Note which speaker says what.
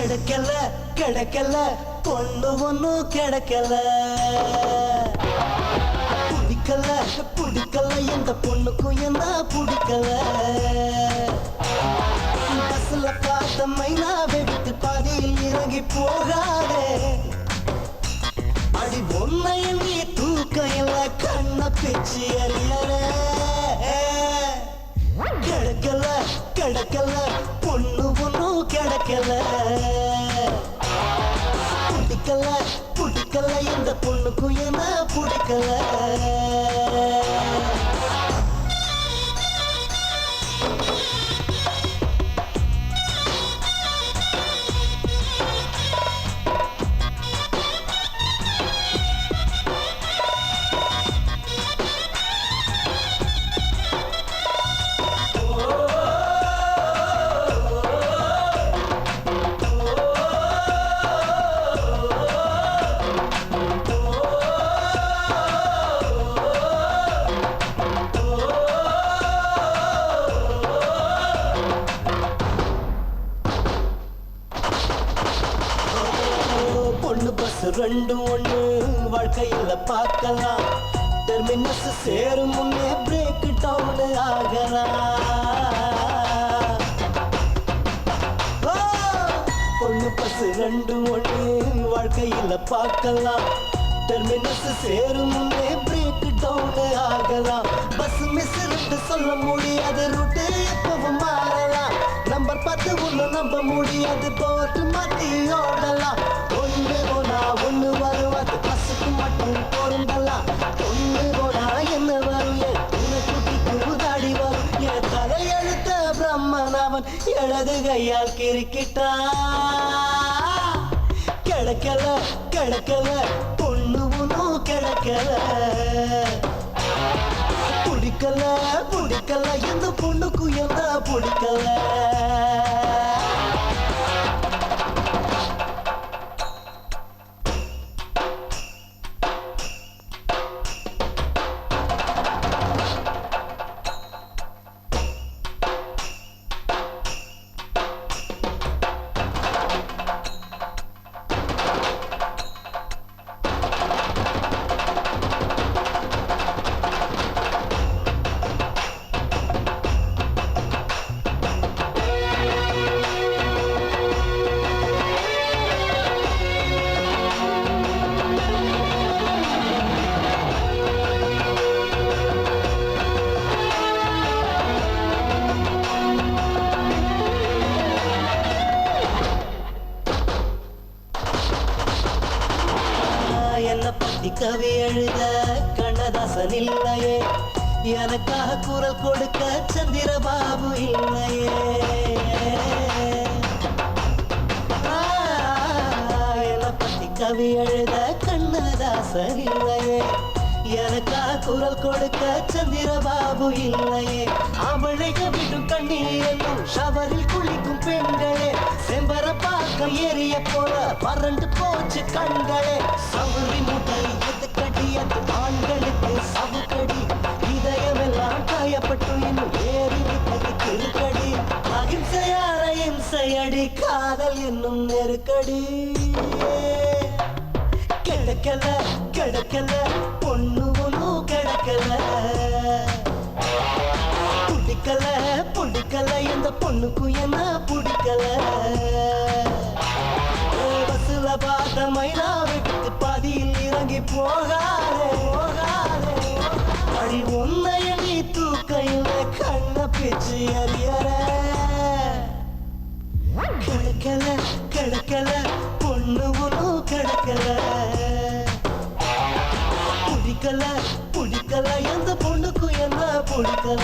Speaker 1: கிடைக்கல கிடைக்கல பொண்ணு ஒண்ணும் கிடைக்கல பிடிக்கல பிடிக்கல எந்த பொண்ணுக்கும் என்ன பிடிக்கல பஸ்ல பார்த்த மைனாவை விட்டு பாதியில் இறங்கி போகாதே அடி ஒன்னை நீ தூக்கம் இல்ல கண்ண பிச்சு அறியற கிடைக்கல கிடைக்கல பொண்ணு ஒண்ணும் கிடைக்கல பிடிக்கல பிடிக்கல எந்த பொண்ணுக்கும் என்ன பிடிக்கல ரெண்டு ஒண்ணு வாழ்க்கையில பார்க்கலாம் டெர்மினஸ் சேரும் முன்னே பிரேக் டவுன் ஆகலாம் பொண்ணு பஸ் ரெண்டு ஒண்ணு வாழ்க்கையில பார்க்கலாம் டெர்மினஸ் சேரும் முன்னே பிரேக் டவுன் ஆகலாம் பஸ் மிஸ் சொல்ல முடியாது ரூட்டு எப்பவும் மாறலாம் நம்பர் 10 ஒண்ணு நம்ப முடியாது போட்டு மாத்தி ஓடலாம் ஒண்ணு போனா ஒண்ணு வரும் அது பஸ்ஸுக்கு மட்டும் பொருந்தலாம் ஒண்ணு போனா என்ன வரும் என் குட்டிக்கு தாடி வரும் என் தலையெழுத்த பிரம்மன் அவன் இடது கையால் கிறுக்கிட்டான் கிடைக்கல கிடைக்கல பொண்ணு ஒண்ணும் கிடைக்கல பிடிக்கல பிடிக்கல எந்த பொண்ணுக்கும் என்ன பிடிக்கல கவி எழுத கண்ணதாசன் இல்லையே எனக்காக குரல் கொடுக்க சந்திரபாபு இல்லையே என்னை பத்தி கவி எழுத கண்ணதாசன் இல்லையே எனக்காக குரல் கொடுக்க சந்திரபாபு இல்லையே அவளைக விடும் கண்ணீரையும் ஷவரில் குளிக்கும் பெண்களே செம்பர பார்க்க ஏறிய போல வறண்டு போச்சு கண்களே சவுரி முட்டை எது கடியது ஆண்களுக்கு சவுக்கடி இதயமெல்லாம் காயப்பட்டு இன்னும் ஏறி விட்டது திருக்கடி அகிம்சையார இம்சையடி காதல் என்னும் நெருக்கடி கிடைக்கல கிடைக்கல பொண்ணு ஒண்ணும் கிடைக்கல பிடிக்கல பிடிக்கல எந்த பொண்ணுக்கும் என்ன பிடிக்கல பஸ்ல பார்த்த மைனா விட்டு பாதியில் இறங்கி போகாதே போகாதே அடி உன்னைய நீ தூக்கையில கண்ண பிச்சு அறியற கிடைக்கல கிடைக்கல பொண்ணு ஒண்ணும் கிடைக்கல பிடிக்கல பிடிக்கல எந்த பொண்ணுக்கும் என்ன பிடிக்கல